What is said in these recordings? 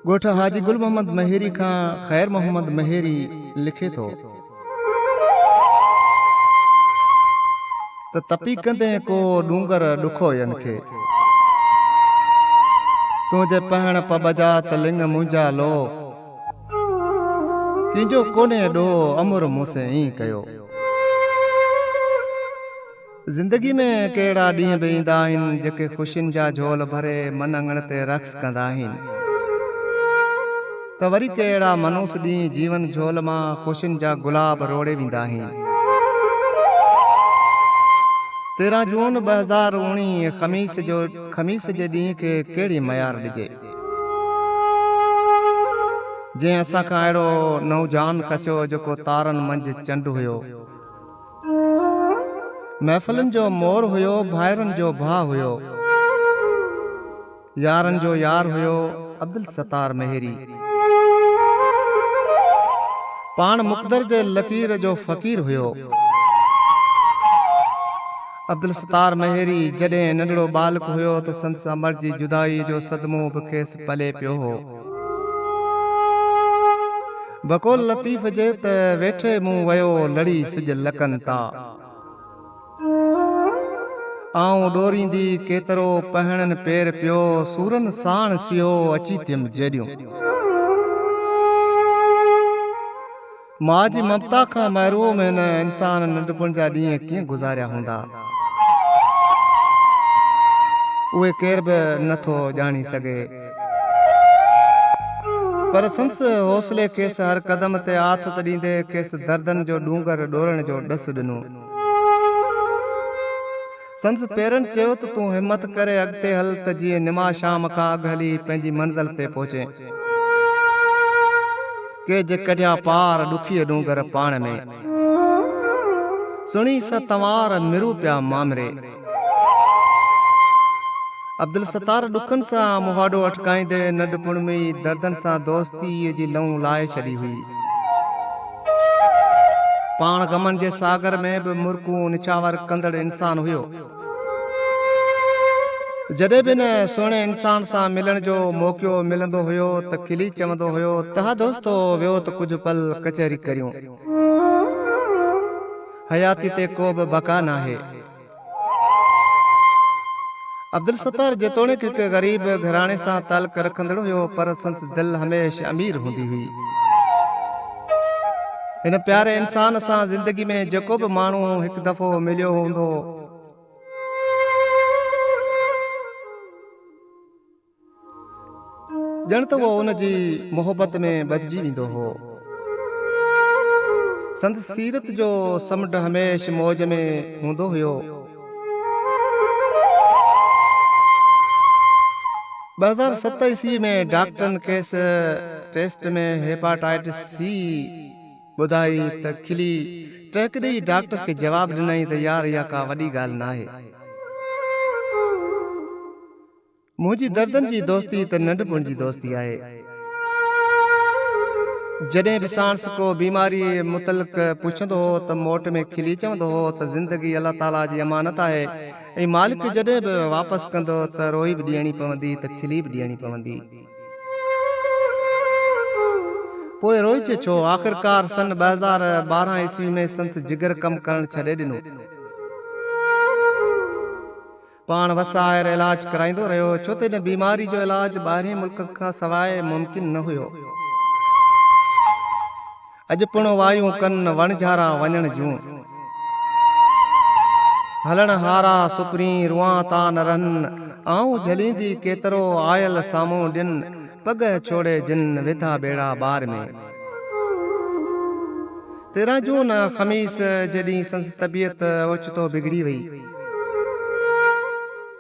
ॻोठ हाजी गुल मोहम्मद महेरी खां ख़ैर मोहम्मद महेरी लिखे थो त तपी कंदे को डूंगर ॾुखो यन खे तुंहिंजे पहण पबजा त लिंग मुंहिंजा लो कंहिंजो कोन्हे ॾोहो अमुर मूंसे ई कयो। ज़िंदगी में कहिड़ा ॾींहं बि ईंदा आहिनि जेके ख़ुशियुनि जा झोल भरे मन अङण ते रक़्स कंदा आहिनि त वरी कहिड़ा मनूस ॾींहं जीवन झोल मां ख़ुशियुनि जा गुलाब रोड़े वेंदा आहिनि। 13 जून 2019 ख़मीस जे ॾींहं खे कहिड़ी मयार ॾिजे जंहिं असां खां अहिड़ो नौजान खसियो जेको तारनि मंझि चंडु हुयो, महफ़िलुनि जो मोर हुयो, भाइरनि जो भाउ हुयो, यारनि जो यार हुयो अब्दुल सत्तार महेरी, पाण मुक़दर जे लकीर जो फ़क़ीर हुयो। अब्दुल सत्तार महेरी जॾहिं नंढड़ो बालक हुयो त संदसि अमर जी जुदाई जो सदमो बि खेसि पले पियो हो। बकोल लतीफ़ जे त वेठे मूं वियो लड़ी सिज लकनि ता आऊं ॾोरींदी केतिरो पहणनि पेर पियो सूरनि साण सियो अची थियमि जॾियूं मां जी ममता खां महरूम हिन इंसान नंढपण जा ॾींहं कीअं गुज़ारिया हूंदा उहे केर बि नथो ॼाणी सघे, पर संदसि हौसले खेसि हर क़दम ते आथत ॾींदे खेसि दर्दनि जो डूंगर ॾोरण जो ॾस ॾिनो। संदसि पेरनि चयो त तूं हिमत करे अॻिते हल त जीअं निमा शाम खां अॻु हली पंहिंजी मंज़िल ते पहुचे के जे कढिया पार ॾुखीअ डूंगर पाण में सुणी स तवार मिरू पिया मामरे। अब्दुल सत्तार ॾुखनि सां मुहाॾो अटकाईंदे नंढपण में ई दर्दनि सां दोस्तीअ जी लऊं लाहे छॾी हुई। पाण गमन जे सागर में बि मुर्कूं निछावर कंदड़ इंसान हुयो। जॾहिं बि न सुहिणे इंसान सां मिलण जो मौक़ो मिलंदो हुयो त खिली चवंदो हुयो त हा दोस्तो वियो त कुझु पल कचहरी करियूं, हयाती ते को बि बका नाहे। अब्दुल सत्तार जेतोणीकि हिकु ग़रीब घराणे सां ताल्लुक़ रखंदड़ हुयो पर संदसि दिलि हमेशह अमीर हूंदी हुई। हिन प्यारे इंसान सां ज़िंदगी में जेको बि माण्हू हिकु दफ़ो मिलियो हूंदो ॼण त उहो उन जी मोहबत में बदिजी वेंदो हो। संदसि सीरत जो समुंड हमेशह मौज में हूंदो हुयो। 2007 ईस्वी में डॉक्टरनि खेसि टेस्ट में हेपाटाइटिस सी ॿुधाई त खिली टहिक ॾेई डॉक्टर खे जवाबु ॾिनई त यार इहा का वॾी ॻाल्हि न आहे, मुंहिंजी दर्दनि जी दोस्ती त नंढपण जी दोस्ती आहे। जॾहिं बि साणस को बीमारी मुतलक पुछंदो हो त मोट में खिली चवंदो हो त ज़िंदगी अलाह ताला जी अमानत आहे ऐं मालिक जॾहिं बि वापसि कंदो त रोई बि ॾियणी पवंदी त खिली बि ॾियणी पवंदी। पोइ रोइजे छो, आख़िरकार सन 2012 ईस्वी में संदसि जिगर कमु करणु छॾे ॾिनो। पाण वसाएर इलाज कराईंदो रहियो छो त हिन बीमारी जो इलाज ॿाहिरीं मुल्क खां सवाइ मुमकिन न हुयो। अॼु पुण वायूं कनि वणझारा वञण जूं हलण हारा सुपरी रुआं ता न रहनि आऊं झलींदी केतिरो आयल साम्हूं ॾिन पग छोड़े जिन विधा बेड़ा ॿार में। 13 जून ख़मीस जे ॾींहुं संदसि तबियत ओचितो बिगड़ी वई।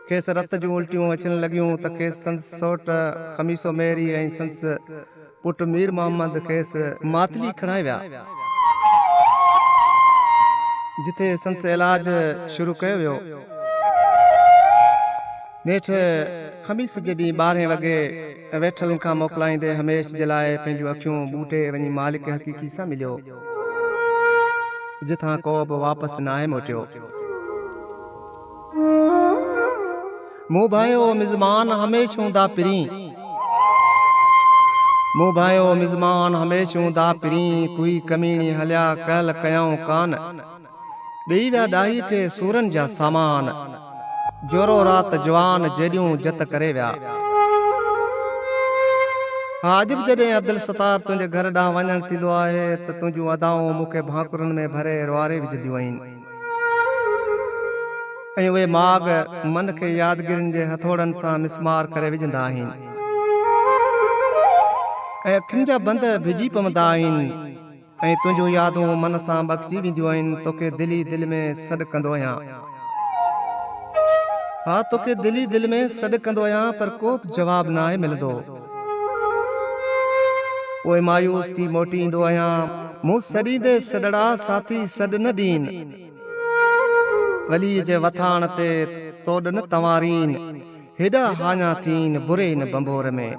खेसि रत जूं उल्टियूं अचण लॻियूं त खेसि संदसि सौट ख़मीसो महेरी ऐं संदसि पुट मीर मोहम्मद खेसि मातली खणाए विया जिथे संदसि इलाज शुरू कयो वियो। नेठि ख़मीस जे ॾींहुं 12 वॻे वेठलनि खां मोकिलाईंदे हमेश जे लाइ पंहिंजूं अखियूं बूटे वञी मालिक हक़ीक़ी सां मिलियो जिथां को बि वापसि न आहे मोटियो। मूं भायो मिज़मान हमेशह हूंदा पिरी मूं भायो मिज़मान हमेशूं दा पिरी कोई कमीणी हलिया कहल कयऊं कान ॾेई विया ॾाही खे सूरनि जा सामान जोरो रात जवान जॾियूं जत करे विया हाजिब जॾहिं अब्दुल सतार तुंहिंजे घर ॾांहुं वञणु थींदो आहे त तुंहिंजूं अदाऊं मूंखे भाकुरनि में भरे रुआरे विझंदियूं आहिनि ऐं उहे माग मन खे यादगिरियुनि जे हथोड़नि सां मिसमार करे विझंदा आहिनि ऐं अखियुनि जा बंद भिजी पवंदा आहिनि ऐं तुंहिंजूं यादूं मन सां बख़्शी वेंदियूं आहिनि तोखे दिली दिलि में सॾु कंदो आहियां हा तोखे दिलि में सॾु कंदो आहियां पर को बि जवाबु न आहे मिलंदो पोइ मायूस थी मोटी ईंदो आहियां मूं सॾींदे सॾड़ा साथी सॾु न ॾीन वली जे वथाण ते तोड़ न तंवारीन हेॾा हाञा थीन बुरे न बंबोर में